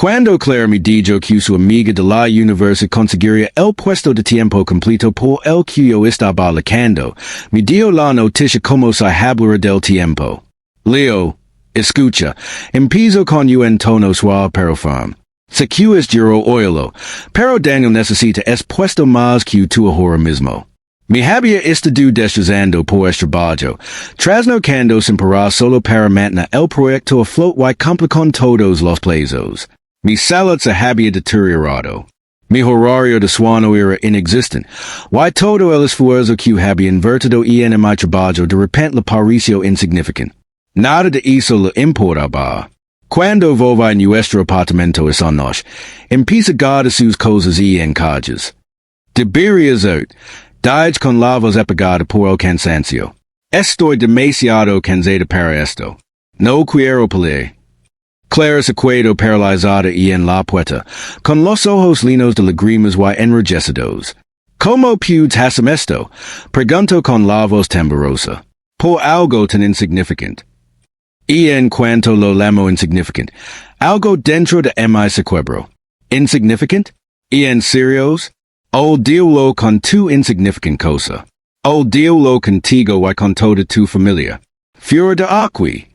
Cuando Claire mi dijo que su amiga de la universidad conseguiría el puesto de tiempo completo por el que yo estaba alejando, me dio la noticia como se hablara del tiempo. Leo, escucha, empiezo con un tono suave pero firme. Se que es giro oilo, pero Daniel necesita es puesto más que tu ahora mismo. Mi había estado deslizando por este trabajo, trasnocando sin parar solo para mantener el proyecto a flote y complican todos los plazos. Mi salud se había deteriorado. Mi horario de sueño era inexistente, y todo el esfuerzo que había invertido en mi trabajo de repente le pareció insignificante. Nada de eso le importaba. Cuando volví a nuestro apartamento esa noche, empecé a guardar sus cosas en cajas. Debería ser, dije con la voz apagada por el cansancio. Estoy demasiado cansado para esto. No quiero pelear. Clara se quedó paralizada en la puerta, con los ojos llenos de lágrimas y enrojecidos. ¿Cómo puedes hacer esto? Preguntó con la voz temblorosa. Por algo tan insignificante. Y en cuanto lo llamo insignificante, algo dentro de mi cerebro. ¿Insignificant? ¿Y en serios? Olvídalo con tu insignificant cosa. Olvídalo contigo y con toda tu familia. Fuera de aquí.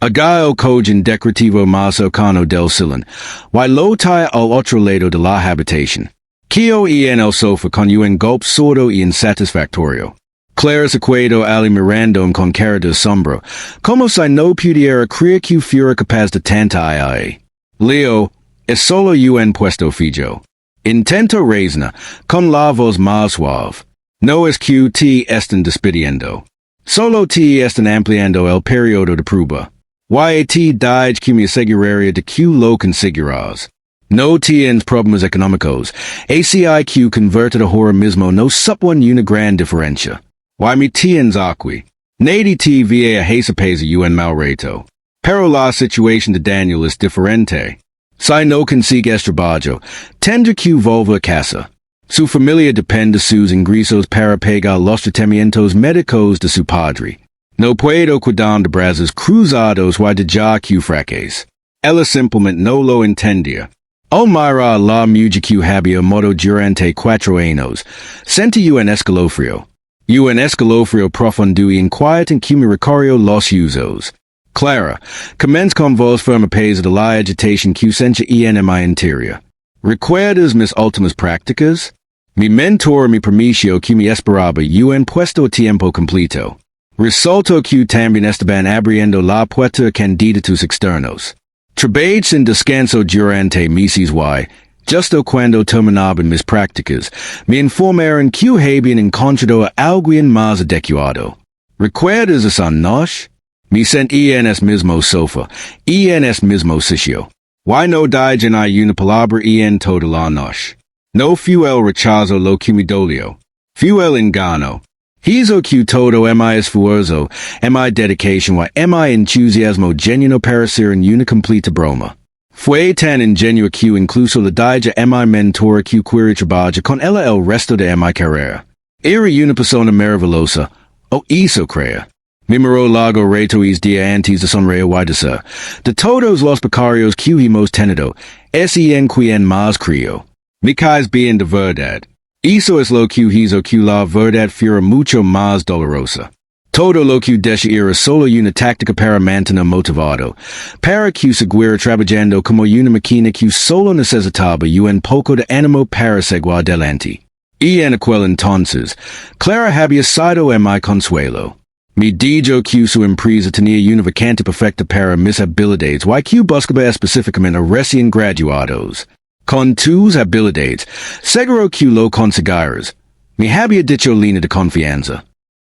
Agayo cogen decorativo más cercano del salón, y lo trae al otro lado de la habitación. Quio en el sofá con un golpe sordo y insatisfactorio. Clara se quedó ali mirando con cara de asombro, como si no pudiera creer que fuera capaz de tanta AI. Leo, es solo un puesto fijo. Intento reiznar, con la voz más suave. No es que te están despidiendo. Solo te están ampliando el periodo de prueba. Y te dije que me aseguraría de que lo conseguirás. No tienes problemas económicos. ACI que convertido ahora mismo no supone una gran diferencia. Y me tienes aquí. Nadie te vía a ese peso un mal reto. Pero la situación de Daniel es diferente. Si no consigues trabajo, tendrá que volver a casa. Su familia depende de sus ingresos para pagar los tratamientos médicos de su padre. No puedo cuidar de brazos cruzados y de ya que fracaso. Ella simplemente no lo entendía. Al mirar la mujer que había muerto durante 4 años, sentí un escalofrío. Un escalofrío profundo y inquieto que me recorrió los usos. Clara, comencé con voz firme pese de la agitación que sentía en mi interior. ¿Recuerdas mis últimas prácticas? Mi mentor me permitió que me esperaba un puesto a tiempo completo. Resultó que también estaban abriendo la puerta a candidatos externos. Trabajé sin descanso durante meses y, justo cuando terminaban mis prácticas, me informaron que habían encontrado a alguien más adecuado. ¿Recuerdas esa noche? Me sentí en ese mismo sofá, en ese mismo sitio. Y no dije ni una palabra en toda la noche. No fue el rechazo lo que me dolió. Fue el engano. Hizo que todo mi esfuerzo, mi dedicación y mi entusiasmo genuino para ser una completa broma. Fue tan ingenuo que incluso le dije a mi mentor que quería trabajar con ella el resto de mi carrera. Era una persona maravillosa, o eso creía. Me miró largo rato y día antes de sonreír y decir, de todos los becarios que hemos tenido, es en quien más creo. Me caes bien de verdad. Eso es lo que hizo que la verdad fuera mucho más dolorosa. Todo lo que decía era solo una táctica para mantener motivado, para que siguiera trabajando como una máquina que solo necesitaba un poco de ánimo para seguir adelante. Y en aquel entonces, Clara había sido mi consuelo. Me dijo que su empresa tenía una vacante perfecta para mis habilidades y que buscaba específicamente a recién graduados. Con tus habilidades, seguro que lo conseguirás. Me había dicho línea de confianza.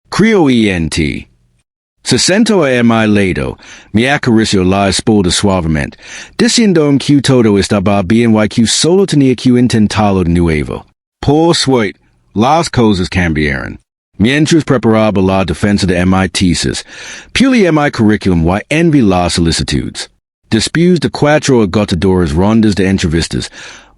Creo en ti. Se sentó a mi lado, me acarició la espalda suavemente, diciendo que todo estaba bien y que solo tenía que intentarlo de nuevo. Por suerte, las cosas cambiaron. Mientras preparaba la defensa de mi tesis, pulí mi currículum y envié las solicitudes. Después de 4 agotadoras rondas de entrevistas,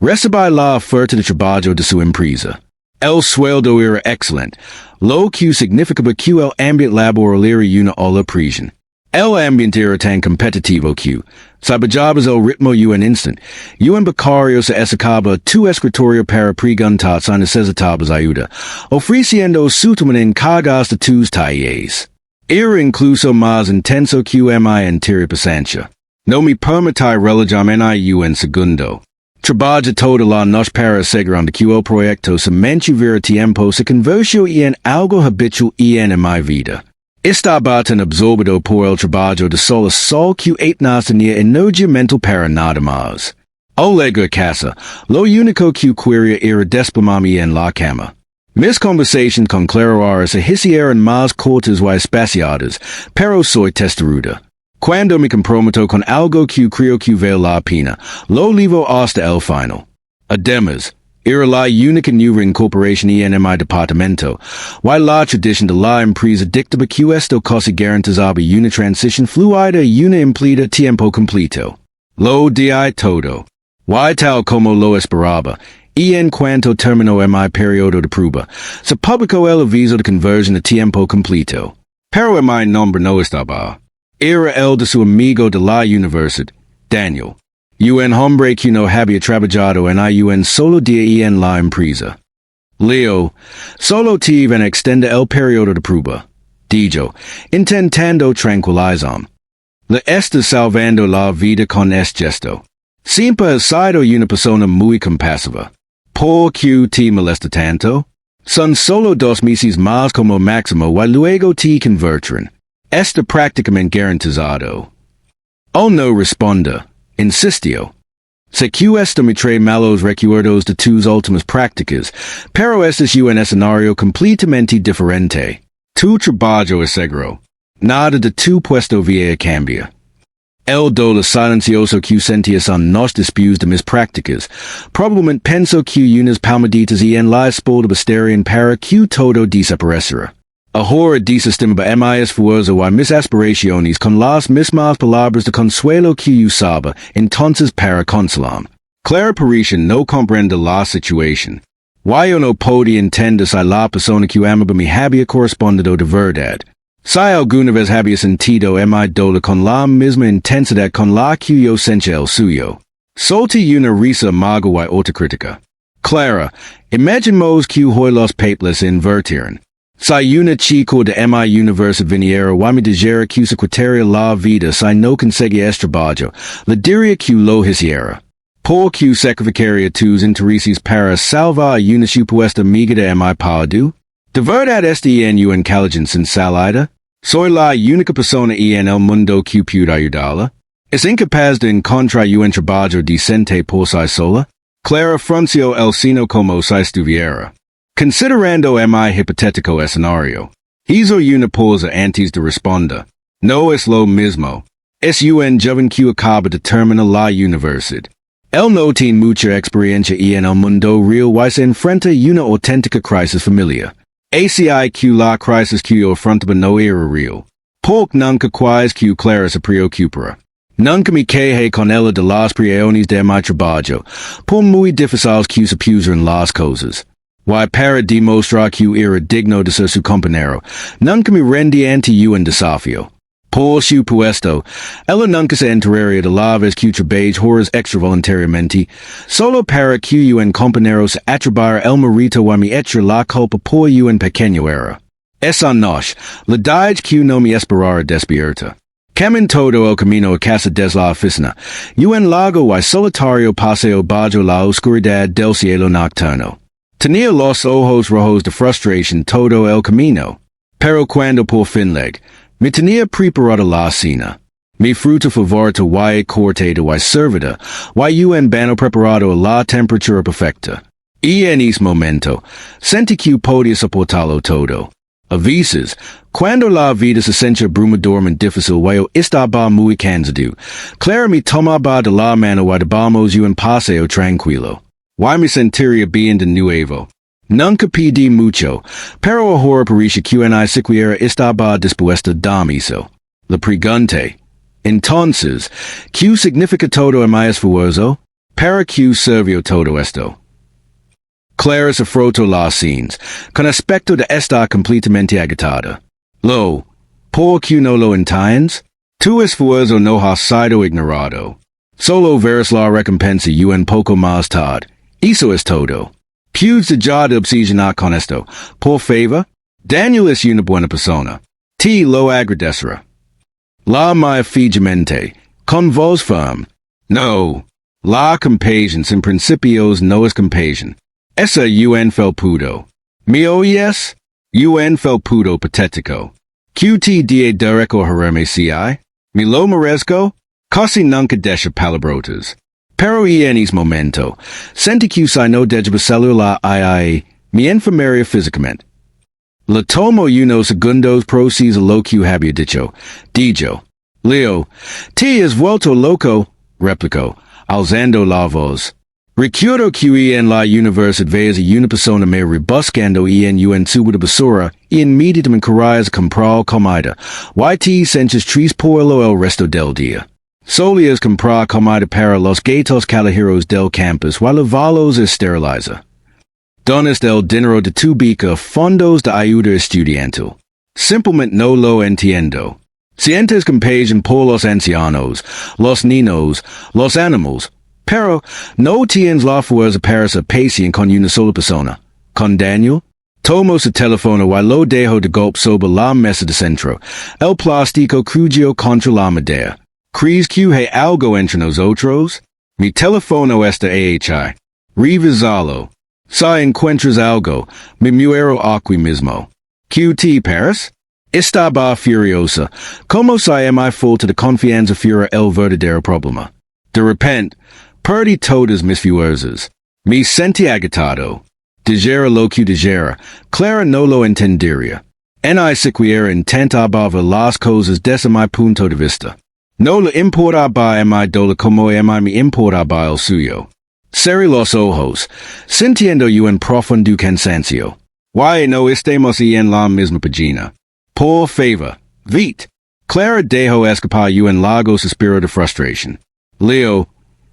recibí la oferta de trabajo de su empresa. El sueldo era excelente, lo que significaba que el ambiente laboral era una ola presión. El ambiente era tan competitivo que, Cyberjabas el ritmo un instant. Un becarios a esacaba tu escritorio para preguntas a necesitables ayuda, ofreciendo sutumen en cargas de tus talles. Era incluso más intenso QMI anterior pasancia. No me permitai relajam en segundo. Trabaja toda la noche para asegurar que el proyecto se mantuviera tiempo se convirtió en algo habitual en mi vida. Estaba tan absorbido por el trabajo de solo sol que no tenía energía mental para nada más. Al llegar a casa, lo único que quería era desplomarme en la cama. Mis conversaciones con Clara se hicieron más cortas y espaciadas, pero soy testaruda. Cuando me comprometo con algo que creo que vale la pena, lo levo hasta el final. Además, era la única nueva incorporación en mi departamento, y la tradición de la empresa dictaba que esto casi garantizaba una transición fluida y una emplea tiempo completo. Lo di todo. Y tal como lo esperaba, y en cuanto terminó mi periodo de prueba, se publicó el aviso de conversión a tiempo completo. Pero mi nombre no estaba. Era el de su amigo de la universidad, Daniel. Un hombre que no había trabajado en un solo día en la empresa. Leo, solo te iban a extender el periodo de prueba. Dijo, intentando tranquilizarme. Le estás salvando la vida con este gesto. Siempre has sido una persona muy compasiva. ¿Por qué te molesta tanto? Son solo 2 meses más como máximo y luego te convertirán. Está prácticamente garantizado. Oh no responda. Insistió. Sé que esto me trae malos recuerdos de tus últimas prácticas, pero este es un escenario completamente diferente. Tu trabajo es seguro. Nada de tu puesto vieja cambia. El dolo silencioso que sentía son nos después de mis prácticas. Probablemente penso que unas palmaditas en la espalda bastarían para que todo desapareciera. Ahora desestimaba mi esfuerzo y mis aspiraciones con las mismas palabras de consuelo que usaba entonces para consolarme. Clara parecía no comprende la situación. Yo no podía entender si la persona que amaba me había correspondido de verdad. Si alguna vez había sentido mi dolor con la misma intensidad con la que yo sentía el suyo. Solté una risa amarga y autocrítica. Clara, imaginemos que hoy los papeles invertieran. Si una chico de mi universidad viniera y me dijera que se quitaría la vida si no conseguía este trabajo, le diría que lo hiciera. ¿Por qué sacrificaría tus intereses para salvar a una supuesta amiga de mi padre? ¿De verdad este en una calidad sin salida? ¿Soy la única persona en el mundo que puede ayudarla? ¿Es incapaz de encontrar un trabajo decente por sí sola? Clara frunció el ceño como si estuviera considerando mi hipotético escenario. Hizo una pausa antes de responder. No es lo mismo. Es un joven que acaba de terminar la universidad. Él no tiene mucha experiencia en el mundo real y se enfrenta a una auténtica crisis familiar. ACI que la crisis que afrontaba no era real. Porque nunca quais que Clara se preocupara. Nunca me quejé con ella de las prioridades de mi trabajo, por muy difíciles que se pusieran las cosas. Y para demostrar que era digno de ser su compañero, nunca me rendí ante un desafío. Por supuesto, ella nunca se enteraría de la vez que trabajé horas extra voluntariamente, solo para que un compañero se atribuyera el mérito y me echara la culpa por un pequeño error. Esa noche, la dije que no me esperara despierta. Camin todo el camino a casa desde la oficina, un largo y solitario paseo bajo la oscuridad del cielo nocturno. Tenía los ojos rojos de frustración todo el camino. Pero cuando por fin llegué, me tenía preparada la cena. Mi fruta favorita y cortada y servida, y un vano preparado a la temperatura perfecta. Y en ese momento, sentí que podía soportarlo todo. A veces, cuando la vida se sentía abrumadoramente difícil y estaba muy cansado, Clara me tomaba de la mano y dábamos un paseo tranquilo. Y me sentiría bien de nuevo. Nunca pedí mucho, pero ahora parece que ni siquiera estaba dispuesta a darme eso. Le pregunté. Entonces, ¿qué significa todo mi esfuerzo? ¿Para qué sirvió todo esto? Clara se frotó las sienes, con aspecto de estar completamente agitada. ¿Por qué no lo entiendes? Tu esfuerzo no ha sido ignorado. Solo veres la recompensa un poco más tarde. Eso es todo. Puedes dejar de obsesionar con esto. Por favor. Daniel es una buena persona. Te lo agradecerá. La mia fielmente. Con vos firm. No. La compasión sin principios no es compasión. Esa un felpudo. ¿Me oyes? Un felpudo patético. QT da derecho herme si. ¿Me lo merezco? Casi nunca deja palabrotas. Pero es momento. Senti que si no dejaba celular mi enfermería físicamente. La tomo unos segundos proces lo que había dicho. Leo, te has vuelto loco, replicó, alzando la voz. Recuerdo que en la universidad veas a una persona me rebuscando en un tubo de basura y inmediatamente corrías a comprar comida. Y senches tres por el resto del día. Solías comprar comida para los gatos callejeros del campus while lavalos esteriliza. Dones del dinero de tu beca fondos de ayuda estudiantil. Simplemente no lo entiendo. Sientes compasión por los ancianos, los niños, los animals, pero no tienes la fuerza para ser paciente con una sola persona. Con Daniel, tomo su teléfono y lo dejo de golpe sobre la mesa de centro. El plástico crujió contra la madera. ¿Crees que hay algo entre nosotros? Mi teléfono está ahí. Revisalo. Si encuentras algo, me muero aquí mismo. QT Paris? Estaba furiosa. Como si mi falta de confianza fuera el verdadero problema. De repente, perdí todas mis fuerzas. Me sentí agitado. Dijera lo que dijera, Clara no lo entendería. Ni siquiera intentaba ver las cosas desde mi punto de vista. No le importaba a mi dolor como a mí me importaba el suyo. Cerré los ojos, sintiendo un profundo cansancio. Why no estemos en la misma página? Por favor, vite. Clara dejó escapar un largo suspiro de frustración. Leo,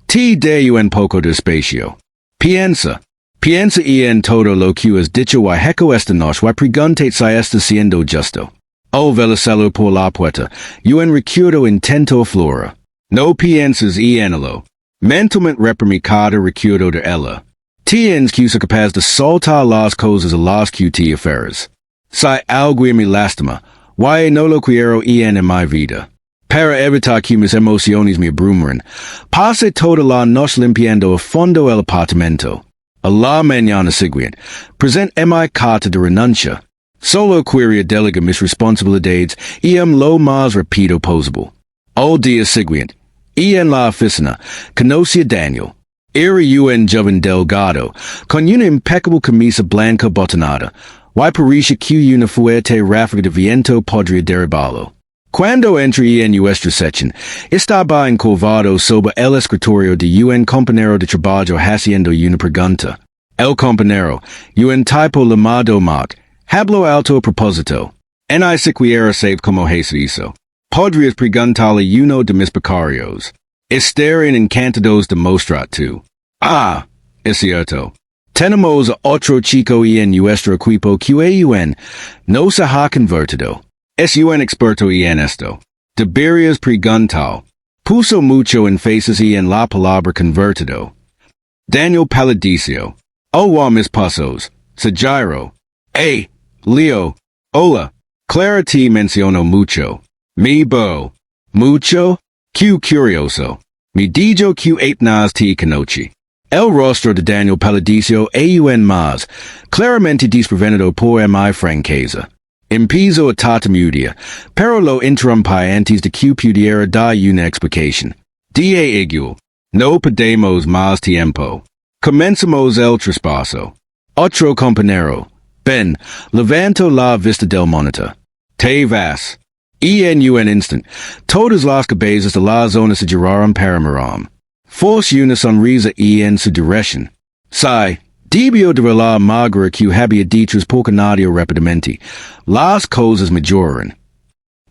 te de un poco de espacio. Piensa en todo lo que has dicho y heco esta noche y preguntate si está siendo justo. O velocello por la puerta, un recuerdo intento flora. No pienses en ello. Mentalmente reprimí cada recuerdo de ella. Tienes que ser capaz de soltar las cosas a las que te aferras. Si algo me lastima, y no lo quiero en mi vida. Para evitar que mis emociones me abrumen, pasé toda la noche limpiando a fondo el apartamento. A la mañana siguiente, presente mi carta de renuncia. Solo quería delegar mis responsabilidades lo más rápido posible. Al día siguiente, en la oficina, conocí a Daniel. Era un joven delgado, con una impecable camisa blanca botonada, y parecía que una fuerte ráfaga de viento podría derribarlo. Cuando entré en nuestra sección, estaba encorvado sobre el escritorio de un compañero de trabajo haciendo una pregunta. El compañero, un tipo llamado Mark, habló alto a propósito. Ni siquiera sabe cómo se hizo. Podrías preguntarle uno de mis becarios. Estarían encantados de mostrar tú. Es cierto. Tenemos a otro chico en nuestro equipo que no se ha convertido. Es un experto en esto. Deberías preguntar. Puso mucho énfasis en la palabra convertido. Daniel Paladicio. Mis pasos. Sagiro. Leo. Hola. Clara te mencionó mucho. Mi bo. Mucho. Q curioso. Mi dijo que nas te conoce. El rostro de Daniel Paladicio más, claramente desprevenido por mi franqueza. Empiezo a tartamudear, pero lo interrumpí antes de que pudiera dar una explicación. Igual. No perdemos más tiempo. Comenzamos el traspaso. Otro compañero. Ben, levanto la vista del monitor. Te vas. En un instant, todas las cabezas de la zona se giraron para mirar. Force una sonrisa en su dirección. Debió de ver la magra que había dicho por nadie rápidamente. Las cosas mejoran.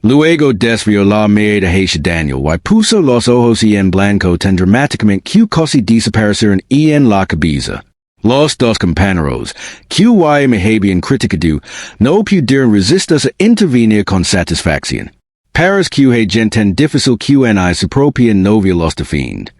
Luego desvió la mirada hacia Daniel y puso los ojos en blanco tan dramáticamente que casi desaparecieron en la cabeza. Los dos compañeros, que me habían criticado, no pudieron resistirse a intervenir con satisfacción. Paris q he genten difficil qni supropia novia los defined.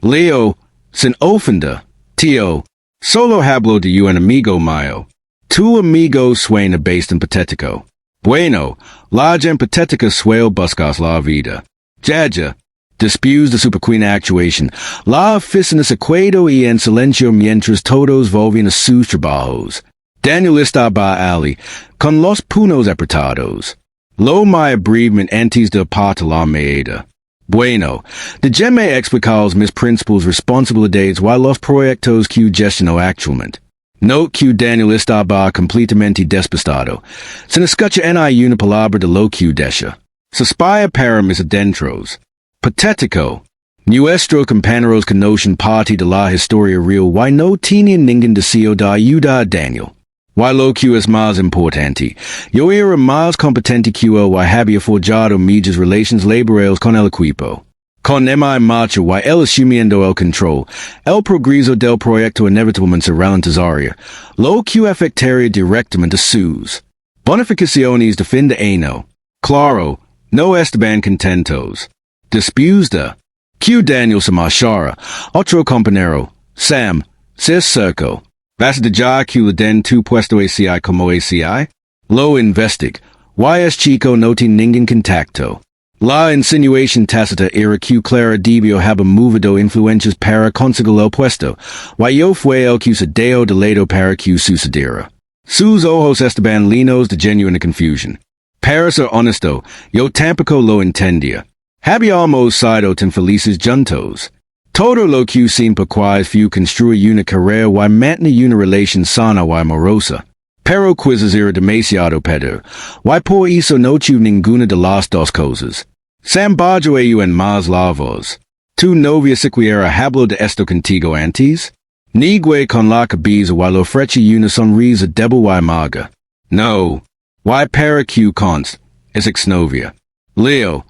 Leo, sin ofenda, tio, solo hablo de un amigo mío. Tu amigo suena based en patetico. Bueno, la en patetica sueo buscas la vida. Jaja, dispuse de superquina actuation, la oficinas equado y en silencio mientras todos volvían a sus trabajos. Daniel estaba ali, con los punos apretados. Lo mi abrevement antes de parte la meada. Bueno, de gemme explicaos mis principles responsabilidades y los proyectos que gestiono actualmente. Note que Daniel estaba completamente despistado. Sin escucha ni una palabra de lo que decía. Suspira para mis adentros. Patético. Nuestro compañeros conocen parte de la historia real y no tenían ningún deseo de ayudar a Daniel. Y lo que es más importante, yo era más competente que él y había forjado mis relaciones laborales con el equipo. Con mi marcha y él asumiendo el control, el progreso del proyecto inevitablemente se ralentizaría, lo que afectaría directamente a sus bonificaciones de fin de año. Claro, no estaban contentos. Después de que Daniel se marchara, otro compañero, Sam, se acercó. ¿Vas de ya que le den tu puesto ACI como ACI? Lo investig. Y es chico no tiene ningún contacto. La insinuación tácita era que Clara debió haber movido influencias para conseguir el puesto, y yo fue el que se dio de lado para que sucediera. Sus ojos estaban llenos de genuina confusión. Para ser honesto, yo tampoco lo entendía. Habíamos sido tan felices juntos. Todo lo que siempre quis fue construir una carrera y mantener una relación sana y amorosa. Pero quizás era demasiado pedir, y por eso no tuve ninguna de las dos cosas. Sam bajo en más la voz. ¿Tu novia siquiera habló de esto contigo antes? Nigue con la cabeza y le ofrecí una sonrisa débil y maga. No. Y para que const, es exnovia. Leo,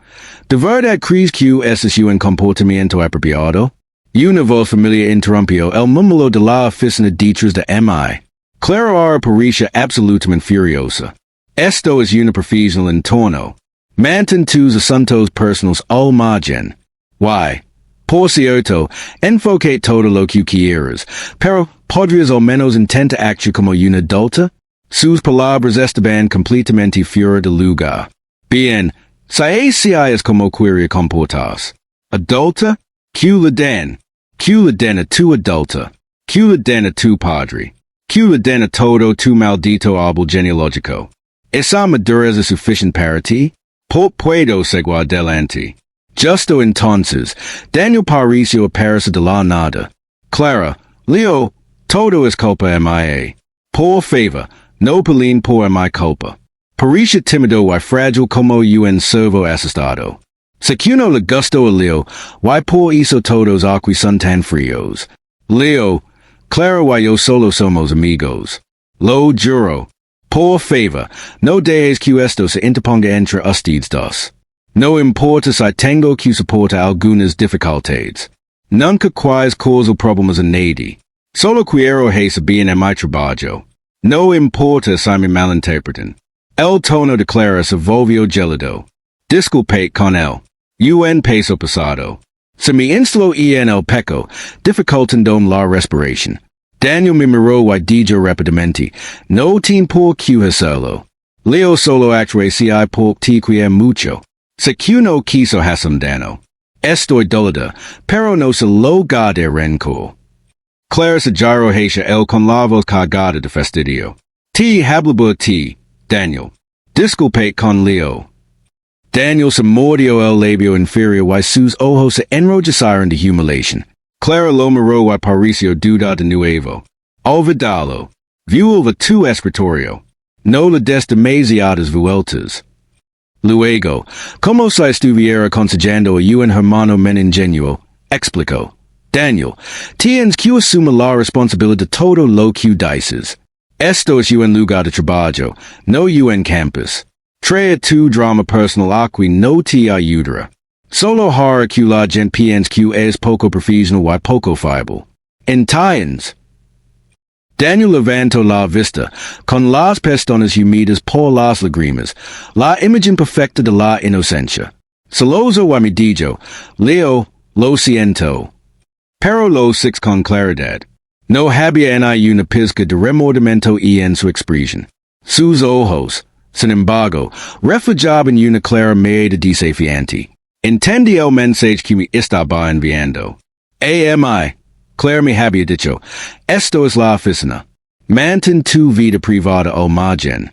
¿de verdad crees que ese es un comportamiento apropiado? Una voz familiar interrumpió el murmullo de la oficina detrás de mi. Clara ahora parecía absolutamente furiosa. Esto es una profesional en torno. Mantén tus asuntos personales al margen. Y, por cierto, enfoque todo lo que quieras, pero ¿podrías al menos intentar actuar como una adulta? Sus palabras estaban completamente fuera de lugar. Bien, si así es como quería comportarse. Adulta? Que le den a tu adulta, que le den a tu padre, que le den a todo tu maldito árbol genealógico. ¿Esa madurez es suficiente para ti? Puedo seguir adelante. Justo entonces, Daniel pareció aparecer de la nada. Clara, Leo, todo es culpa mía. Por favor, no peleen por mi culpa. Parecía tímido y frágil como un servo asustado. Se que no le gustó a Leo, y por eso todos aquí son tan fríos. Leo, Clara y yo solo somos amigos. Lo juro. Por favor, no dejes que esto se interponga entre ustedes dos. No importa si tengo que soportar algunas dificultades. Nunca quis causar problemas a nadie. Solo quiero hacer bien en mi trabajo. No importa si me malinterpretan. El tono de Clara se volvió gélido. Disculpe con él. Un peso pasado. Se me instaló en el pecho, dificultando la respiración. Daniel me miró y dijo rápidamente, no tiene por qué hacerlo. Leo solo actué si hay por ti que mucho. Se que no quiso hacer daño. Estoy dolida, pero no se lo de rencor. Clara se giró hacia él con la voz cargada de fastidio. Ti hablo ti, Daniel. Disculpe con Leo. Daniel se mordió el labio inferior y sus ojos se enrojezaron de humiliación. Clara lo miró y pareció dudar de nuevo. Olvidalo. Vuelva tu escritorio. No le des demasiadas vueltas. Luego, como si estuviera consejando a un hermano men ingenuo, explicó. Daniel, tienes que asumir la responsabilidad de todo lo que dices. Esto es un lugar de trabajo, no un campus. Trae tu drama personal aquí no te ayudará. Solo hará que la gente piense que es poco profesional y poco fiable. ¿Entiendes? Daniel levanto la vista, con las pestones humidas por las lágrimas, la imagen perfecta de la inocencia. Celoso y mi dijo, Leo, lo siento. Pero lo six con claridad. No había en una pizca de remordimiento y en su expresión. Sus ojos, sin embargo, refugiaban una clara mirada desafiante. Entendí el mensaje que me estaba enviando. AMI, Claire me había dicho, esto es la oficina. Mantén tu vida privada al margen.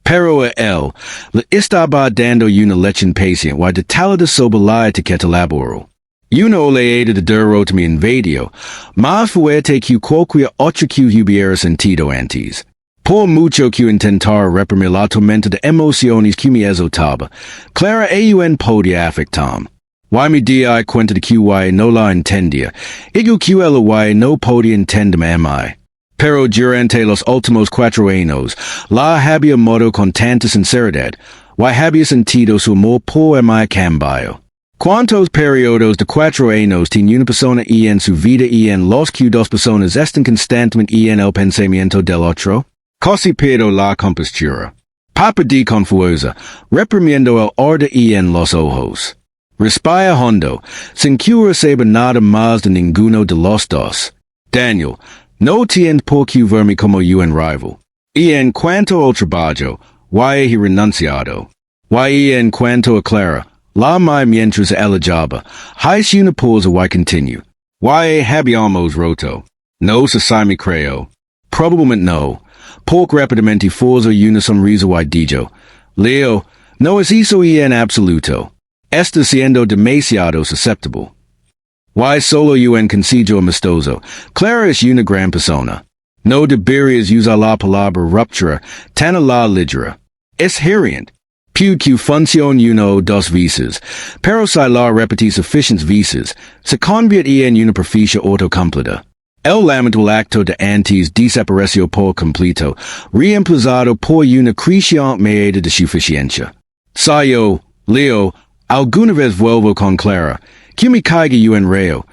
Pero él le estaba dando una lección paciente y detallada sobre la etiqueta laboral. Una oleada de derrota me invadió, más fuerte que cualquier otra que hubiera sentido antes. Por mucho que intentara reprimir la tormenta de emociones que me azotaba, Clara aún podía afectarme. Y me di cuenta de que no la entendía, y que ella no podía entenderme a mí. Pero durante los últimos 4 años, la había amado con tanta sinceridad, y había sentido su amor por mí cambio. ¿Cuántos periodos de 4 años tiene una persona y en su vida y en los que 2 personas están constantemente y en el pensamiento del otro? Casi pierdo la compostura. Papa di confusa, reprimiendo el ardor y en los ojos. Respira hondo, sin que sepa nada más de ninguno de los dos. Daniel, no tienes por qué verme como un rival. Y en cuanto al trabajo, he renunciado. Y en cuanto a Clara, la mai mientras elegaba, hice una pausa y continue. Habíamos roto. No se me creo. Probablemente no. Porque rápidamente forzo una sonrisa y dijo, Leo, no es eso y en absoluto. Está siendo demasiado susceptible. Solo en consigo amistoso. Clara es una gran persona. No deberías usar la palabra ruptura tan a la ligera. Es hiriente. Que funciona 1 o 2 veces, pero si la repetís suficientes veces, se convierte en una proficia autocompleta. El lamentable acto de antes desapareció por completo, reemplazado por una creciente medida de suficiencia. Si yo, Leo, alguna vez vuelvo con Clara, que me caiga en reo,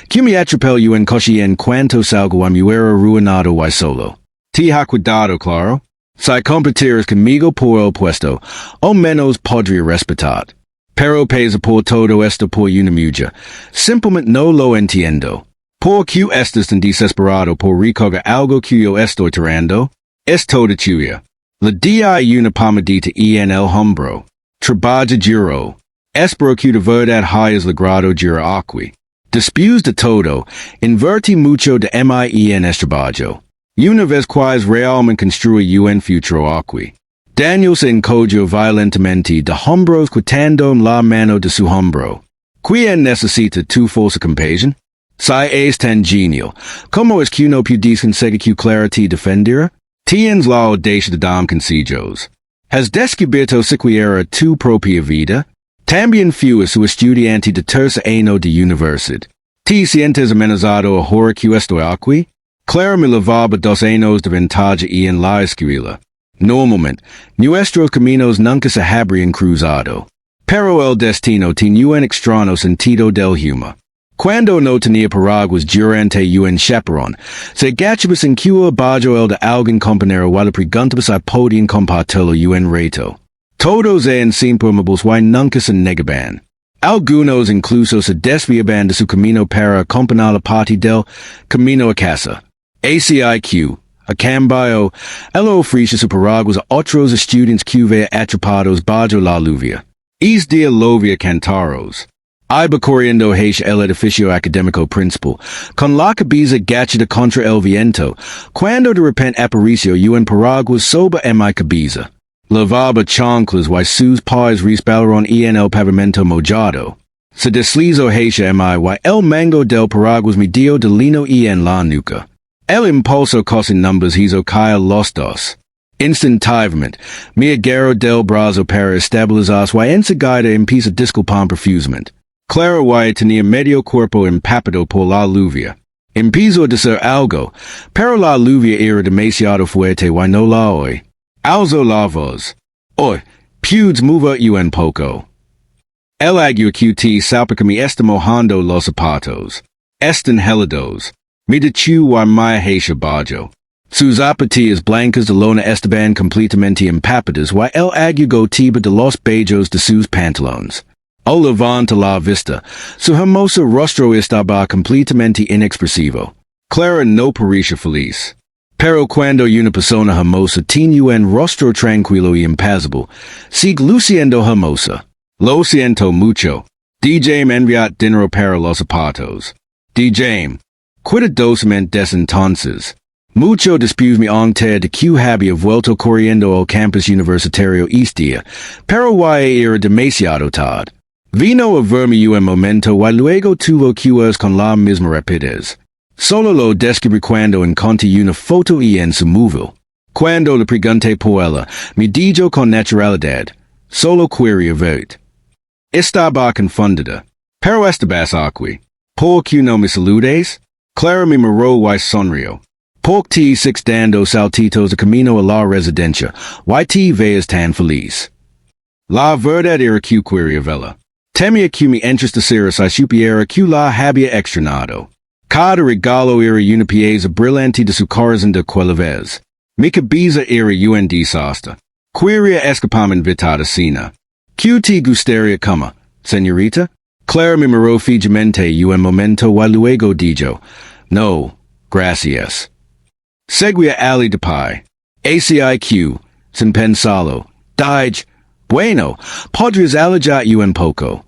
que me atropelle en coche en cuanto salgo a mi hubiera arruinado y solo. Te ha cuidado, claro. Si competires conmigo por el puesto, o menos podría respetar. Pero pesa por todo esto por una mujer. Simplemente no lo entiendo. ¿Por qué estás tan desesperado por recoger algo que yo estoy tirando? Es toda tuya. Le di una palmadita en el hombro. Trabaja duro. Espero que de verdad hayas logrado girar aquí. Después de todo, invertí mucho de mí en este trabajo. Una vez quais realmente construye un futuro aquí. Daniel se encogió violentamente de hombros quitando la mano de su hombro. ¿Quién necesita tu falsa compasión? Si es tan genial, ¿cómo es que no puedes conseguir que Clara te defendiera? Tienes la audacia de dar consejos. ¿Has descubierto siquiera tu propia vida? También fui su estudiante de tercer año de universidad. ¿Te sientes amenazado ahora que estoy aquí? Clara me llevaba 2 años de ventaja y en la escuela. Normalmente, nuestros caminos nunca se habrían cruzado. Pero el destino tenía un extraño sentido del humor. Cuando no tenía paraguas durante un chaperón, se gachaba sin que bajo el de algún compañero y le preguntaba si podían compartirlo un reto. Todos eran siempre amables y nunca se negaban. Algunos incluso se desviaban de su camino para acompañar la parte del camino a casa. ACIQ, a cambio, él ofrece su paraguas a otros estudiantes que vean atrapados bajo la lluvia. Es día lovia cantaros. Iba corriendo hacia el edificio académico principal, con la cabeza agachada contra el viento, cuando de repente apareció un paraguas sobre mi cabeza. Lavaba chanclas y sus pies resbalaron en el pavimento mojado. Se deslizó hacia mí y el mango del paraguas me dio de lino en la nuca. El impulso casi numbers hizo caer los dos. Instantáneamente, me agarró del brazo para estabilizarse y enseguida empezó a disculpar profusamente. Clara y tenía medio cuerpo empapado por la lluvia. Empezó a decir algo, pero la lluvia era demasiado fuerte y no la oí. Alzó la voz. Hoy, puedes mover un poco. El agua QT salpica me está mojando los zapatos. Están helados. Me dechu y me hacia bajo. Sus apatias blancas de lona estaban completamente empapadas y el agua tiba de los bellos de sus pantalones. Al levanta la vista, su hermoso rostro estaba completamente inexpresivo. Clara no parecía feliz. Pero cuando una persona hermosa tiene un rostro tranquilo y impasible, sigue luciendo hermosa. Lo siento mucho. DJ me enviat dinero para los zapatos. DJ, cuidadosamente des entonces. Mucho después me enteré de que había vuelto corriendo al campus universitario este, pero ya era demasiado tarde. Vino a verme un momento y luego tuvo que ir con la misma rapidez. Solo lo descubrí cuando encontré una foto en su móvil. Cuando le pregunté por ella, me dijo con naturalidad, solo quería verte. Estaba confundida. Pero estabas aquí. ¿Por qué no me saludes? Clara me miró y sonrió. ¿Por qué six dando saltitos de camino a la residencia? ¿Y te veas tan feliz? La verdad era que quería verla. Temía que me entristeciera si supiera que la había extrañado. Cada regalo era una pieza brillante de su corazón de aquella vez. Mi cabeza era un desastre. Quería escaparme invitada a cena. ¿Qué te gustaría comer, señorita? Clara me miró fijamente un momento y luego dijo, no, gracias. Seguía ali de pie. ACIQ, sin pensarlo. Dije, bueno, podrías alejar un poco.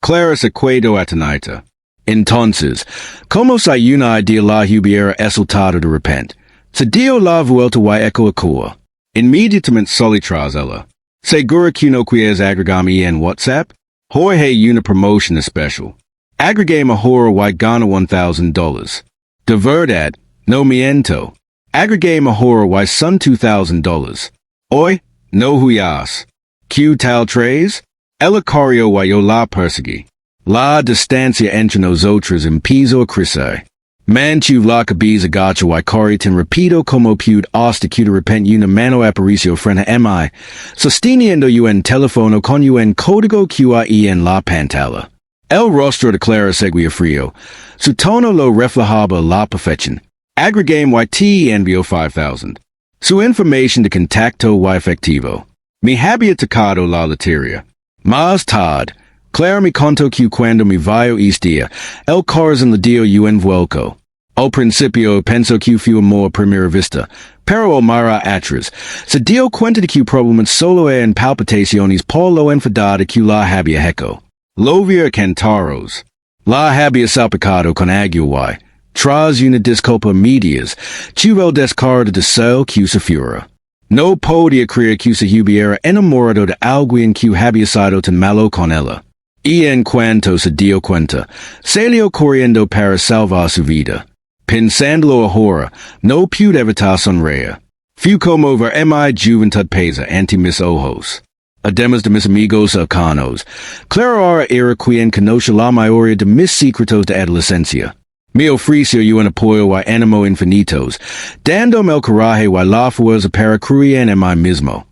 Clara se quedó atenita. Entonces, como si una idea la hubiera exaltado de repente, se dio la vuelta y eco a inmediatamente salí tras ella. ¿Segura que no quieres agregarme en WhatsApp? Hoy hay una promotion especial. Agregueme ahora y gana $1,000. De verdad, no miento. Agregueme ahora y son $2,000. Hoy, no huyas. ¿Qué tal traes? Ella corrió y yo la perseguí. La distancia entre nosotros empezó a crecer. Mantuve la cabeza gacha y corrí tan rápido como pude hasta que de repente una mano apareció frente a mí, sosteniendo un teléfono con un código QI en la pantalla. El rostro de Clara seguía frío. Su tono lo reflejaba la perfección. Agregueme y te envió $5,000. Su información de contacto y efectivo. Me había tocado la lotería. Más tarde, Clara me contó que cuando me vio este, el corazón le dio un vuelco. Al principio pensó que fue amor a primera vista, pero al mirar atrás, se dio cuenta de que probablemente solo eran palpitaciones por lo enfadada que la había hecho. Lo vio cantaros. La había salpicado con agua, tras una disculpa medias, tuvo el descaro de deseo que se fuera. No podía creer que se hubiera enamorado de alguien que había sido tan malo con ella. Y en cuanto se dio cuenta, salió corriendo para salvar su vida. Pensándolo ahora, no pude evitar sonreír. Fue como ver mi juventud pesa ante mis ojos. Además de mis amigos cercanos, Clara ahora era quien conoce la mayoría de mis secretos de adolescencia. Me ofreció un apoyo y ánimo infinitos, dándome el coraje y la fuerza para creer en mí mismo.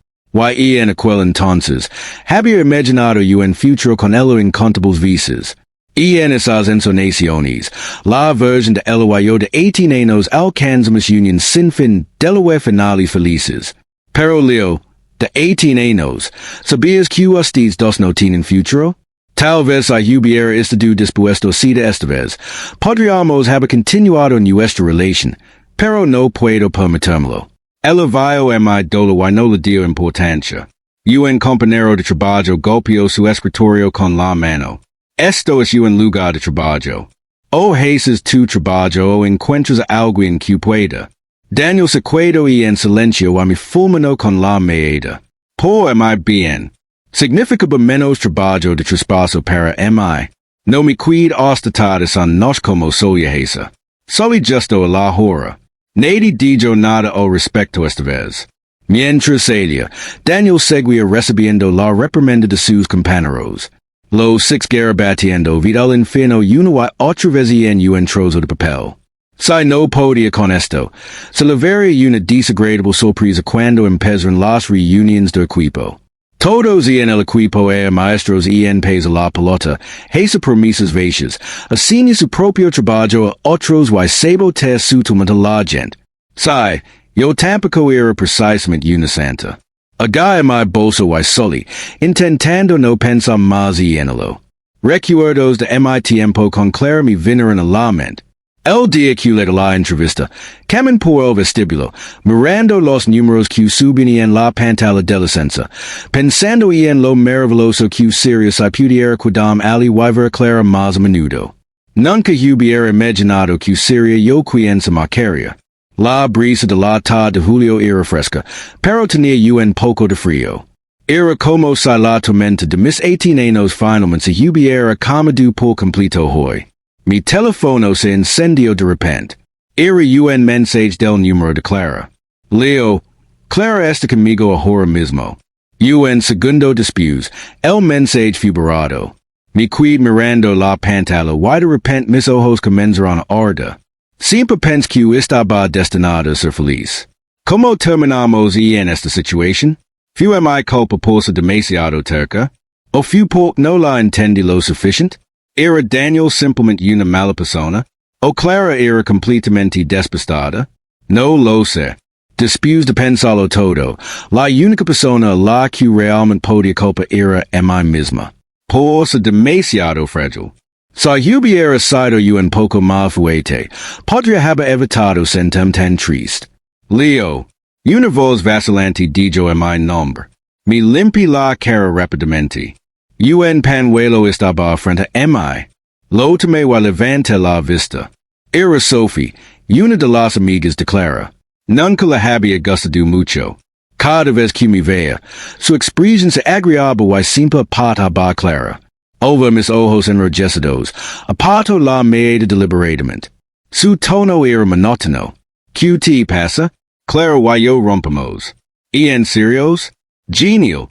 Y en aquel entonces, había imaginado un futuro con él incontables veces. Y en esas ensonaciones, la versión de él y yo de 18 años alcanzamos un sinfín de finales felices. Pero Leo, de 18 años, ¿sabías que ustedes dos no tienen futuro? Tal vez si hubiera estado dispuesto sido esta vez, podríamos haber continuado nuestra relación, pero no puedo permitírmelo. Ella vio en mi dolor y no le dio importancia. Un compañero de trabajo golpeó su escritorio con la mano. Esto es un lugar de trabajo. O haces tu trabajo o encuentras algo en que pueda. Daniel se quedó y en silencio y me fulminó con la mirada. Por mi bien. Significaba menos trabajo de traspaso para mí. No me cuido hasta tarde son nos como solía hacer. Solo justo a la hora. Nadie dijo nada al respecto esta vez. Mientras ella, Daniel seguía recibiendo la reprimenda de sus compañeros. Los six garabatiendo vid al infierno una y otra vez en un trozo de papel. Si no podía con esto, se le vería una desagradable sorpresa cuando empezaron las reuniones de equipo. Todos en el equipo eran maestros y en pesa la pelota, hizo promesas vacías, hacía su propio trabajo a otros y sabotear sutilmente la gente. Sai, yo tampoco era precisamente una santa. Agaya mi bolso y soli, intentando no pensar más y enelo. Recuerdos de mi tiempo con clara mi viner en alament. El día que le la entrevista, camin por el vestibulo, mirando los números que suben en la pantalla de la censa, pensando en lo maravilloso que sería si pudiera quedam ali viver clara más a menudo. Nunca hubiera imaginado que sería yo quien se marcaría. La brisa de la tarde de julio era fresca, pero tenía un poco de frío. Era como si la tormenta de mis 18 años finalmente se hubiera calmado por completo hoy. Mi teléfono se encendió de repente. Era un mensaje del número de Clara. Leo, Clara está conmigo ahora mismo. Un segundo después, el mensaje fue borrado. Me quedé mirando la pantalla y de repente mis ojos comenzaron a arder. Siempre pensé que estaba destinado a ser feliz. ¿Cómo terminamos en esta situación? ¿Fue mi culpa por ser demasiado terca? ¿O fue porque no la entendí lo suficiente? ¿Era Daniel simplemente una mala persona? ¿O Clara era completamente despistada? No lo sé. Después de pensarlo todo, la única persona a la que realmente podía culpar era mí misma. Por ser demasiado frágil. Si hubiera sido un poco más fuerte, podría haber evitado sentirme tan triste. Leo, una voz vacilante dijo mi nombre. Me limpié la cara rápidamente. Un pañuelo estaba frente a mí. Lo tomé y levanté la vista. Era Sophie, una de las amigas de Clara. Nunca la había gustado mucho. Cada vez que me veía, su expresión se agriaba y siempre pataba Clara. Over mis ojos enrojecidos, apartó la mirada deliberadamente. Su tono era monótono. ¿Qué te pasa? Clara y yo rompemos. ¿Y en serios? Genial.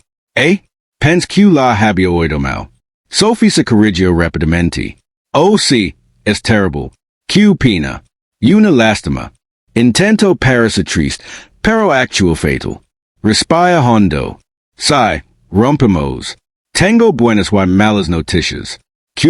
Pensé que la había oído mal. Sophie se corrigió rápidamente. Oh sí, es terrible. Qué pena. Una lástima. Intento parecer triste, pero actual fatal. Respira hondo. Sai, rompemos. Tengo buenas y malas noticias. ¿Qué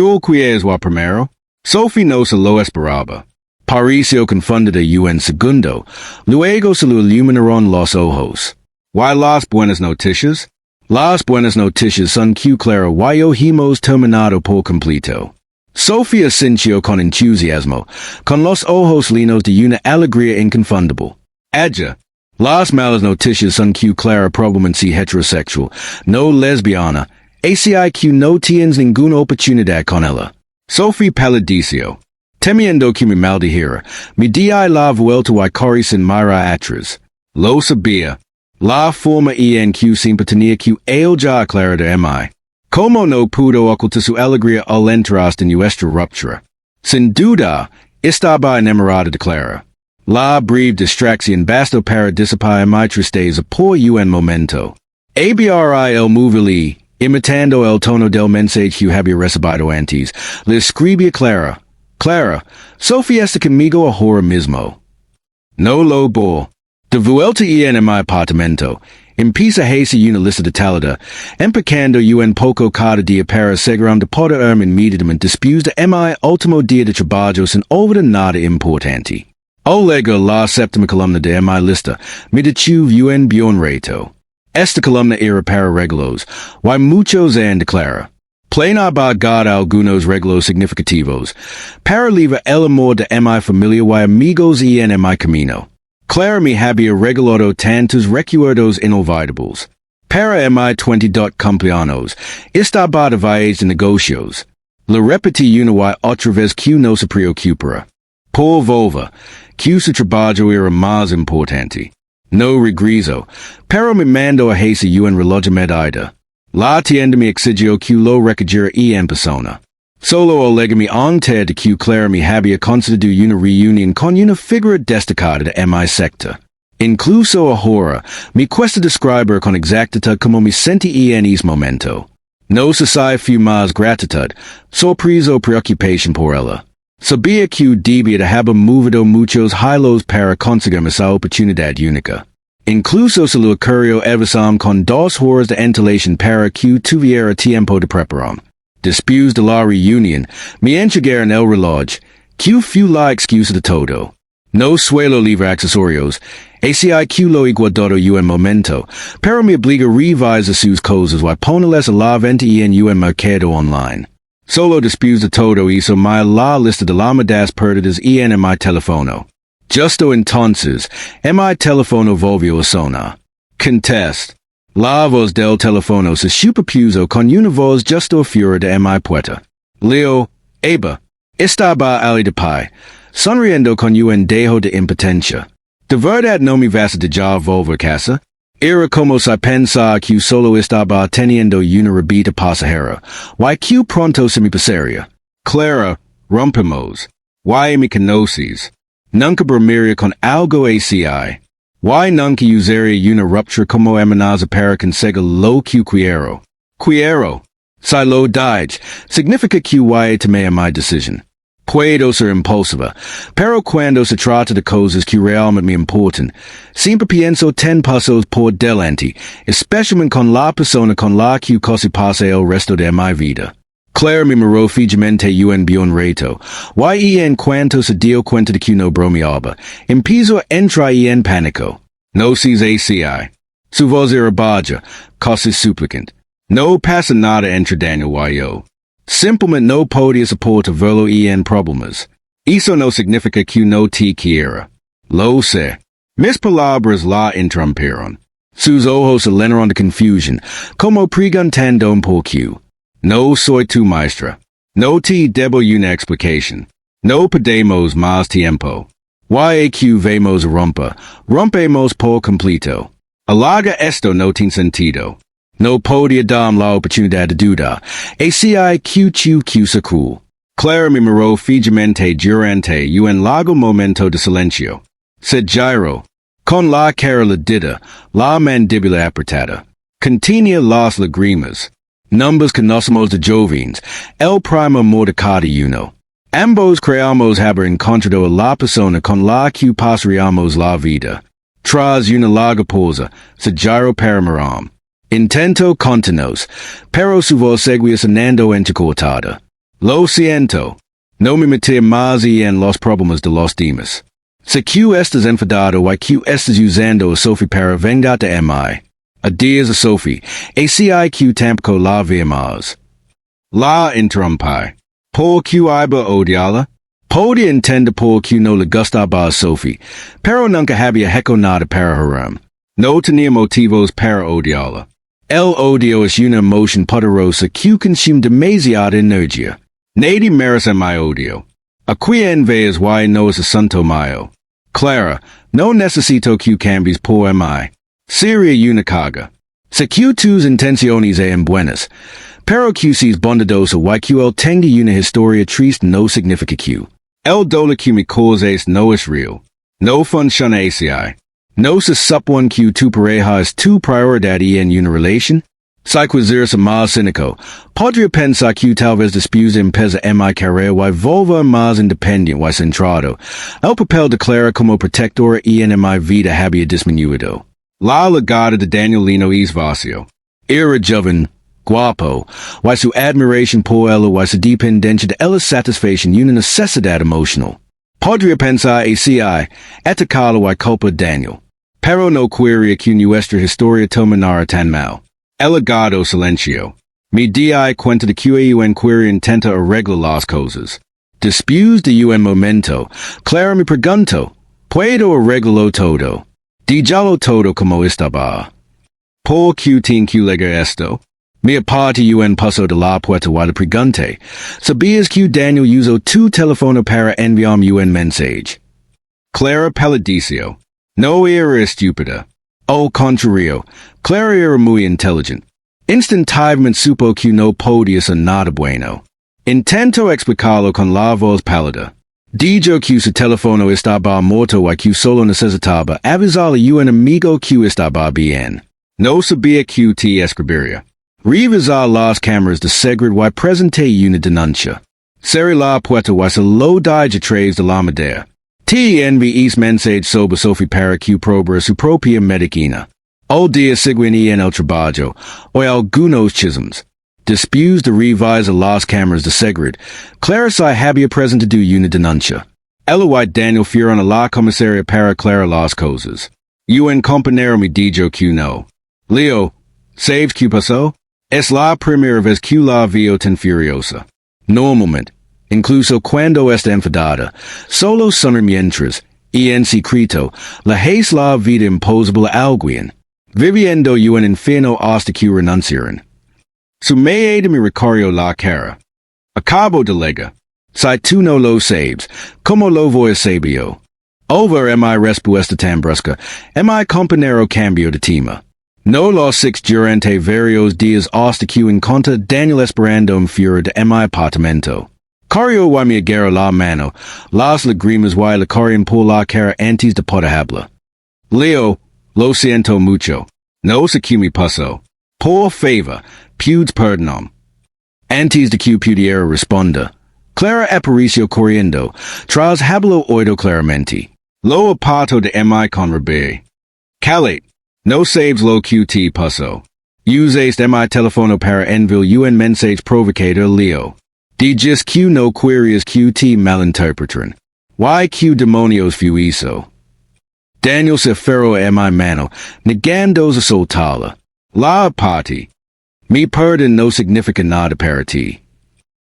es lo primero? Sophie no se lo esperaba. Pareció confundida un segundo. Luego se lo iluminaron los ojos. ¿Y las buenas noticias? Las buenas noticias son que Clara y yo hemos terminado por completo. Sophie sintió con entusiasmo, con los ojos llenos de una alegría inconfundible. Ella. Las malas noticias son que Clara probablemente heterosexual, no lesbiana, que no tienes ninguna oportunidad con ella. Sophie palideció. Temiendo que me maldijera, me di la vuelta y corrí sin mirar atrás. Lo sabía. La forma en que siempre tenía que él ya aclarar de mí. Como no pudo ocultar su alegría al entrar en nuestra ruptura. Sin duda, estaba enamorada de Clara. La breve distracción bastó para disipar mi tristeza por un momento. Abri el móvil imitando el tono del mensaje que había recibido antes, le escribí a Clara. Clara, Sophie está conmigo ahora mismo. No lo bo. De vuelta en mi apartamento, empieza a hacer una lista detallada, empacando un poco cada día para asegurarme de poder inmediatamente después de mi último día de trabajo sin olvidar nada importante. Luego la séptima columna de mi lista me detuvo un buen rato. Esta columna era para regalos, y muchos de Clara. Plena dar algunos regalos significativos, para livrar el amor de mi familia y amigos en mi camino. Clara me había regalado tantos recuerdos inolvidables. Para mi 20 cumpleaños, estaba de viajes de negocios. Le repetí una y otra vez que no se preocupara. Por volva, que su trabajo era más importante. No regreso, pero me mandó a hacer un reloj de medida. La tienda me exigió que lo recogiera en persona. Solo alegame ante de que Clara me había concedido una reunión con una figura destacada de mi secta. Incluso ahora, me cuesta describir con exactitud como me sentí en ese momento. No sé si fue más gratitud, sorpresa o preocupación por ella. Sabía que debía de haber movido muchos hilos para conseguir esa oportunidad única. Incluso se lo ocurrió avisarme con 2 horas de antelación para que tuviera tiempo de prepararme. Después de la reunión, me entregaron el reloj, que fue la excusa de todo. No suelo livre accesorios. ACIQ lo iguadoro un momento. Pero me obliga revisa sus cosas y ponerles a la venta en un mercado online. Solo dispuse de todo hizo mi la lista de llamadas perdidas en mi teléfono. Justo entonces, mi teléfono volvió a sonar. Contest. La voz del teléfono se superpuso con una voz justo fuera de mi puerta. Leo, Eba, estaba ali de pie, sonriendo con un dejo de impotencia. ¿De verdad no me vas a dejar volver a casa? Era como si pensaba que solo estaba teniendo una rebita pasajera, y que pronto se me pasaría. Clara, rompemos. Why me conoces? Nunca bromearía con algo así. Why nunca usaría una ruptura como amenaza para conseguir lo que quiero? Quiero. Si lo dije, significa que voy a tomar mi decisión. Puedo ser impulsiva, pero cuando se trata de cosas que realmente me importan, siempre pienso 10 pasos por delante, especialmente con la persona con la que casi pase el resto de mi vida. Claire me miró fijamente un buen rato, y en cuanto se dio cuenta de que no bromeaba, empezó a entrar en pánico. No seas así. Su voz era baja, casi suplicante. No pasa nada entre Daniel y yo. Simplemente no podía soportar verlo en problemas. Eso no significa que no te quiera. Lo sé. Mis palabras la interrumpieron. Sus ojos se llenaron de confusión, como preguntando por qué. No soy tu maestra. No te debo una explicación. No perdemos más tiempo. Que vamos a rompemos por completo. Alarga esto no tiene sentido. No podía dar la oportunidad de duda. ACIQ cool. Clara me miró fijamente durante un largo momento de silencio. Se giró. Con la cara ladida, la mandíbula apretada. Contenía las lágrimas. Numbers conocemos de jóvenes. El primo mordecado uno. Ambos creamos haber encontrado a la persona con la que pasaríamos la vida. Tras una larga pausa, se giró para mirar. Intento continuos, pero su voz seguía sonando entrecortada. Lo siento. No me metí más en los problemas de los demás. Si que estás enfadado y que estás usando a Sophie para vengarte a mí. Adiós a Sophie, ACIQ tampoco la vi más. La interrumpí. ¿Por qué iba a odiarla? Podía entender por qué no le gustaba a Sophie, pero nunca había hecho nada para her. No tenía motivos para odiarla. El odio es una emoción poderosa que consume demasiada energía. Nadie merece mi odio. A quien veas y no es asunto mío. Clara, no necesito que cambies por mí. Sería una carga. Sé que tus intenciones sean buenas, pero que seas bondadosa y que él tenga una historia triste no significa que el dolor que me causes no es real. No funciona así. No se supone que tu pareja es tu prioridad en una relación. Si quisieras más cínico, podría pensar que tal vez después de empezar mi carrera y volver más independiente y centrado, el papel de Clara como protectora en mi vida había disminuido. La legada de Danielino es vacío. Era joven, guapo, y su admiración por él y su dependencia de él satisface una necesidad emocional. Podría pensar así, atacarlo y culpa a Daniel. Pero no quería que nuestra historia terminara tan mal. Elegado silencio. Me di cuenta de que un quería intenta arreglar las cosas. Después de un momento, Clara me preguntó, ¿puedo arreglarlo todo? Díjalo todo como estaba. ¿Por qué tengo que leer esto? Me aparté un paso de la puerta y le pregunté, ¿sabías que Daniel usó tu teléfono para enviarme un mensaje? Clara palideció. No era estúpida. Al contrario, Clara era muy inteligente. Instintivamente supo que no podía ser nada bueno. Intento explicarlo con la voz pálida. Dijo que su teléfono estaba muerto y que solo necesitaba avisarle a un amigo que estaba bien. No sabía que te escribiría. Revisar las cámaras de seguridad y presenté una denuncia. Cerré la puerta y se lo dije tras de la madera. Te envié mensaje sobre Sophie para que probara su propia medicina. Al día siguiente en el trabajo, o algunos chismes. Después de revisar las cámaras de seguridad, Clara se había presentado una denuncia. Eloite Daniel Furon a la comisaria para Clara las cosas. Un compañero me dijo que no. Leo, ¿sabes qué pasó? Es la primera vez que la veo tan furiosa. Normalmente, incluso cuando está enfadada, solo son mientras, y en secreto, la es la vida imposible a alguien, viviendo un infierno hasta que renunciaran. Su me me recorrió la cara. Acabo de lega. Si tú no lo sabes, ¿cómo lo voy a saber yo? Over mi respuesta tan brusca, mi compañero cambio de tema. No los 6 durante varios días hasta que encontré Daniel esperando fuera de mi apartamento. Corrió y me agarró la mano, las lágrimas y le corrían por la cara antes de poder hablar. Leo, lo siento mucho. No sé qué me pasó. Por favor, pides perdón. Antes de que pudiera responder, Clara apareció corriendo, tras haberlo oído claramente. Lo apartó de mi con rabia. Calate, no sabes lo que te pasó. Usaste mi teléfono para enviar un mensaje provocador Leo. Dices que no querías que te malinterpretaran. Why que demonios fue eso? Daniel se aferró a mi mano, negándose a soltarla. La parte. Mi perdón no significa nada para ti.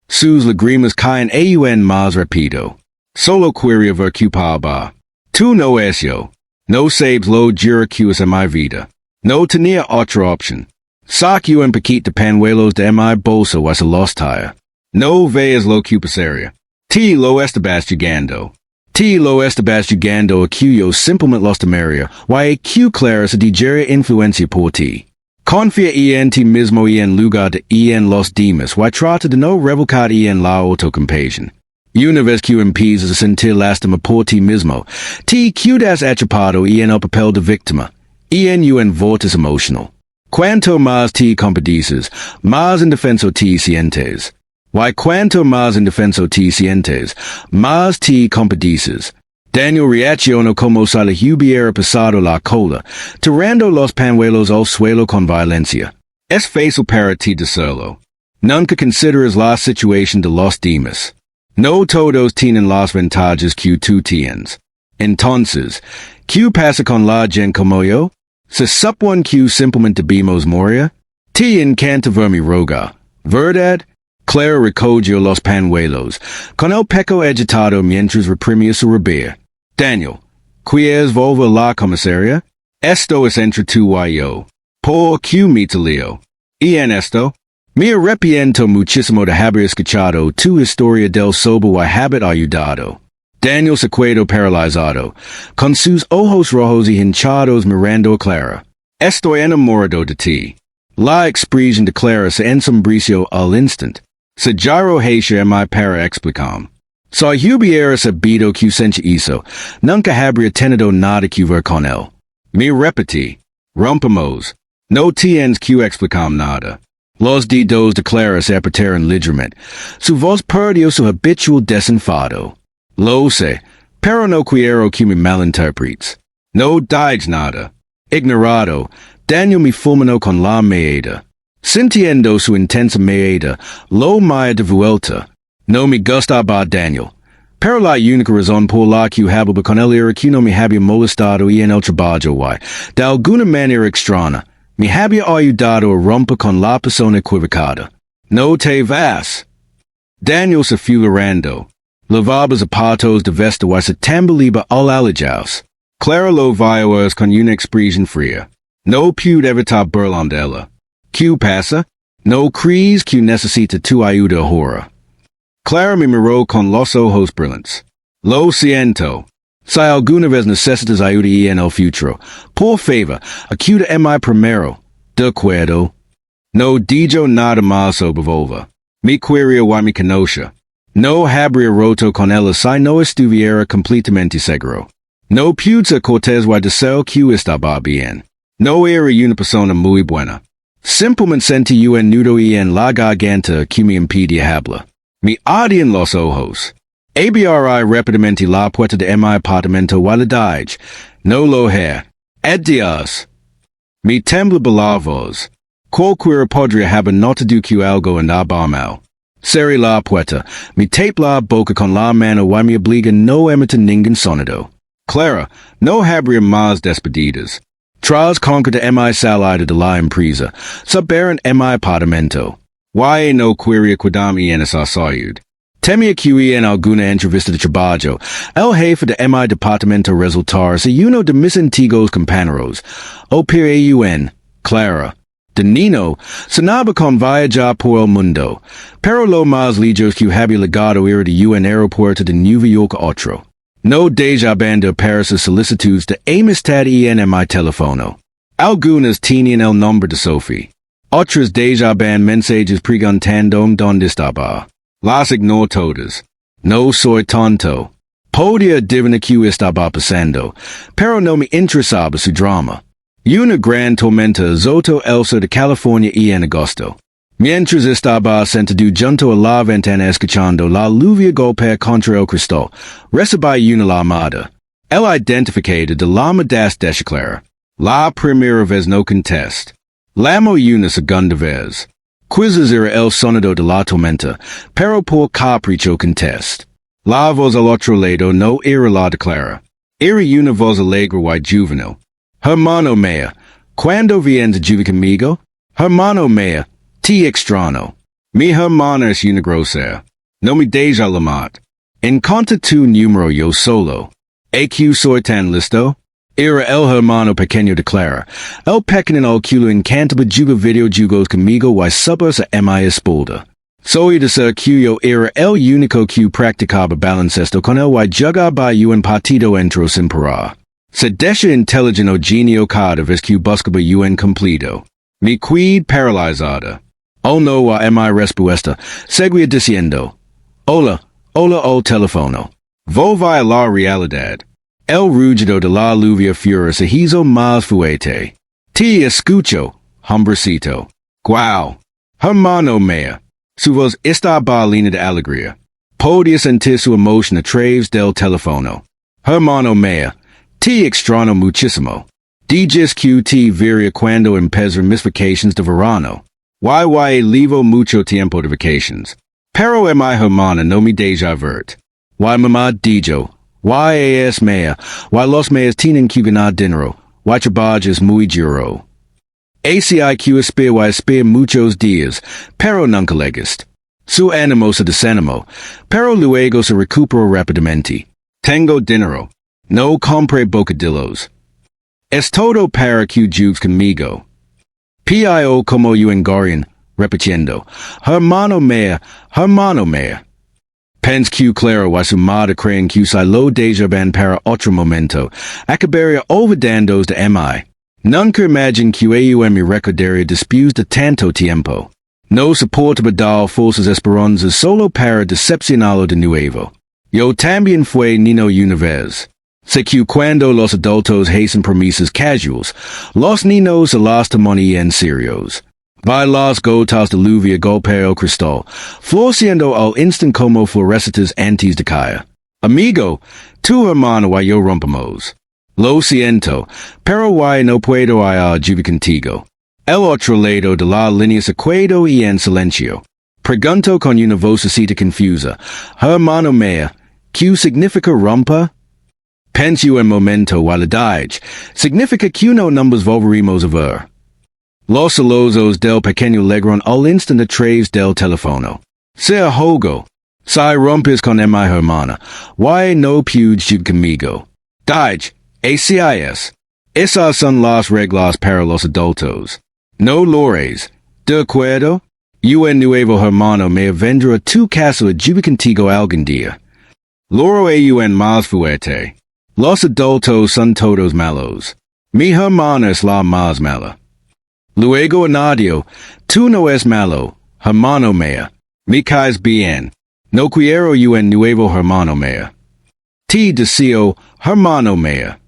Sus lágrimas caen aún más rápido. Solo quería ver que pasaba. Tú no es yo. No sabes lo dura que es mi vida. No tenía otra opción. Saqué un paquete de pañuelos de mi bolso y se los tira. No veas lo que pasaría. Ti lo estabas llegando. Ti lo estabas llegando a que yo simplemente los temaría, y que Clara se dijera influencia por ti. Confía en ti mismo y en lugar de en los demás, y trata de no revocar en la autocompasión. Una vez que empiezas a sentir lástima por ti mismo, te quedas atrapado en el papel de víctima, en un vortex emocional. Cuanto más te compadeces, más indefenso te sientes. Y cuanto más indefenso te sientes, más te compadeces. Daniel reaccionó como si le hubiera pasado la cola, tirando los pañuelos al suelo con violencia. Es fácil para ti decirlo. Nunca consideras la situación de los demás. No todos tienen las ventajas que tú tienes. Entonces, ¿qué pasa con la gente como yo? ¿Se supone que simplemente debemos morir? Te encanta verme rogar, ¿verdad? Clara recogió los pañuelos, con el pecho agitado mientras reprimía su rabia. Daniel, ¿quieres volver a la comisaria? Esto es entre tú y yo. ¿Por qué me te lío? Y en esto, me arrepiento muchísimo de haber escuchado tu historia del sobo y haber ayudado. Daniel se quedó paralizado, con sus ojos rojos y hinchados mirando a Clara. Estoy enamorado de ti. La expresión de Clara se ensombreció al instante. Se giró hacia mí para explicar. Si hubiera sabido que sentía eso, nunca habría tenido nada que ver con él. Me repetí. Rompamos. No tienes que explicar nada. Los dedos de Clara se apretaron ligeramente. Su voz perdió su habitual desenfado. Lo sé, pero no quiero que me malinterpretes. No digas nada. Ignorado, Daniel me fulminó con la mirada. Sintiendo su intensa mirada, lo miré de vuelta. No me gustaba Daniel. Pero la única razón por la que hablaba con él era que no me había molestado en el trabajo y, de alguna manera extraña, me había ayudado a romper con la persona equivocada. No te vas. Daniel se fue llorando. Lavaba zapatos de vesta y se tambaleaba al alejarse. Clara lo vio con una expresión fría. No pude evitar burlarla. ¿Qué pasa? No crees que necesita tu ayuda ahora. Clara me miró con los ojos brillantes. Lo siento. Si alguna vez necesitas ayuda en el futuro, por favor, acuda a mí primero. De acuerdo. No digo nada más sobre Volva. Mi quería y mi conoce. No habría roto con ella si no estuviera completamente seguro. No pude cortés y deseo que estaba bien. No era una persona muy buena. Simplemente sentí un nudo en la garganta que me impedía hablar. Me ardían los ojos. Abrí rápidamente la puerta de mi apartamento y le dije, no lo haré. Adiós. Me temblaba la voz. Cualquiera podría haber notado que algo andaba mal. Seri la puerta, mi tape la boca con la mano y mi obliga no emita ningún sonido. Clara, no habría más despedidas. Tras concreta mi salida de la empresa, suberan mi apartamento. Y no quería quedarme en esa salud. Temia que en alguna entrevista de trabajo, el jefe de mi departamento resultarse uno de mis antiguos compañeros. O per Clara. De Nino, sonaba con viajar por el mundo, pero lo más lejos que había llegado era de un aeropuerto de Nueva York a otro. No dejaban de aparecer solicitudes de amistad en mi teléfono. Algunas tenían el nombre de Sophie. Otras dejaban mensajes preguntando dónde estaba. Las ignoro todas. No soy tonto. Podía adivinar que estaba pasando, pero no me interesaba su drama. Una gran tormenta azotó el sur de California en agosto. Mientras estaba sentado junto a la ventana escuchando la lluvia golpear contra el cristal, recibí una llamada. El identificado de la das declara. La primera vez no contest. Llamó una segunda vez. Quizás era el sonido de la tormenta, pero por capricho contest. La voz al otro lado no era la declara. Era una voz alegre y juvenil. Hermano mea, ¿cuándo vienes a conmigo? Hermano mea, te extraño. Mi hermana es una grosera. No me deja la mat. Encontra tu número yo solo. ¿AQ soy tan listo? Era el hermano pequeño de Clara. El pequeño al culo encantaba jugar videojuegos conmigo y subas a mi espalda. Soy de ser que yo era el único que practicaba baloncesto con él y jugaba un partido entero sin parar. Se deja inteligente o genio cada vez que buscaba un completo. Mi quid paralizada. Oh no a mi respuesta, seguía diciendo. Hola, hola o teléfono. Volví a la realidad. El rugido de la lluvia furiosa se hizo más fuerte. Te escucho, hombrecito. Guau. Hermano mea. Su voz estaba llena de alegría. Podía sentir su emoción a través del teléfono. Hermano mea. Te extraño muchísimo. Dices que te vería cuando empezaron mis vacaciones de verano. Levo mucho tiempo de vacations. Pero mi hermana no me deja vert. Mamá dijo. Es mea. Los meas tienen que ganar dinero. Trabajo es muy duro. Así que espera muchos días, pero nunca legist. Su ánimo se desanimó, pero luego se recuperó rápidamente. Tengo dinero. No compre bocadillos. Es todo para que jugues conmigo. Pio como Ungarian, repitiendo. Hermano mea, hermano mea. Pens que Clara y su madre creen que se lo dejaban para otro momento. Acabaría olvidando de mi. Nunca imagine que me recordaría después de tanto tiempo. No soportaba dar falsas esperanzas solo para decepcionarlo de nuevo. Yo también fui niño una vez. Sé que cuando los adultos hacen promesas casuales, los niños se las toman en serios. By las gotas de lluvia golpea el cristal, floreciendo al instant como florecitas antes de caer. Amigo, tu hermano y yo rompamos. Lo siento, pero no puedo ir contigo. El otro lado de la línea se quedó en silencio. Pregunto con una vocecita confusa. Hermano mea, ¿qué significa rompa? Penso en momento y le dije, significa que no nos volveremos a ver. Los solozos del pequeño legrón al instante a través del teléfono. Se ahogo. Si rompes con mi hermana, no puedes jugar conmigo. Dije, así es. Esas son las reglas para los adultos. No lores. ¿De acuerdo? Un nuevo hermano me vendrá a tu casa a jugar contigo algún día. Loro más fuerte. Los adultos son todos malos. Mi hermana es la más mala. Luego añadió, tú no es malo, hermano mea. Me caes bien. No quiero un nuevo hermano mea. Te deseo, hermano mea.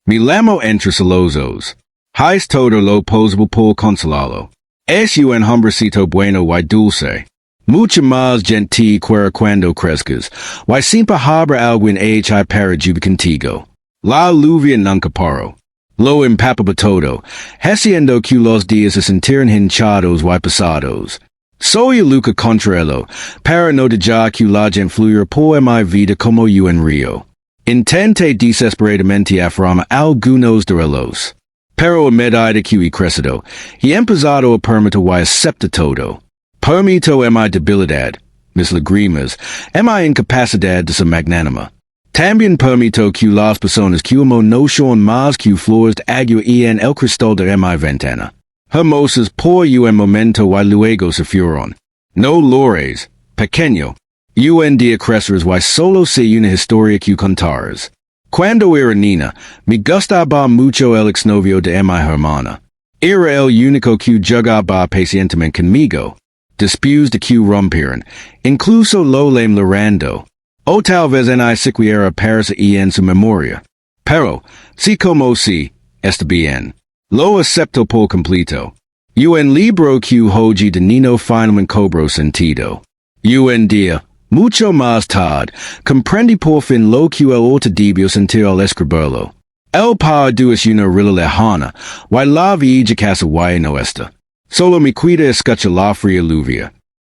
Me llamo entre solozos. Hais todo lo posible por consolarlo. Es un hombrecito bueno y dulce. Mucho más gentil que cuando crezcas, y siempre habrá algún hecho para jugar contigo. La lluvia nunca paró. Lo empapaba todo, haciendo que los días se sintieran hinchados y pesados. Soy Luca Contrarlo, para no dejar que la gente fluya por mi vida como yo en Rio. Intente desesperadamente afirmar algunos de los. Pero a medida que he crecido, he empezado a permitir y acepta todo. Permito mi debilidad, mis lágrimas, mi incapacidad de ser magnánima. También permito que las personas que amo no sean más que flores de agua en el cristal de mi ventana. Hermosas por yo en momento y luego se fueron. No lores, pequeño. Yo en día creceres y solo sé una historia que contares. Cuando era niña, me gustaba mucho el exnovio de mi hermana. Era el único que jugaba pacientemente conmigo. Después de que rompieron, incluso lo lame lorando. O tal vez ni siquiera aparece en su memoria. Pero, si como si, está bien. Lo acepto por completo. Yo en libro que hoji de nino finalmente cobro sentido. Yo en día, mucho más tarde, comprendí por fin lo que el otro debió sentir al escribirlo. El pardo es una rila lejana, y la villa casa y no esta. Solo me cuida escucha la fría lluvia.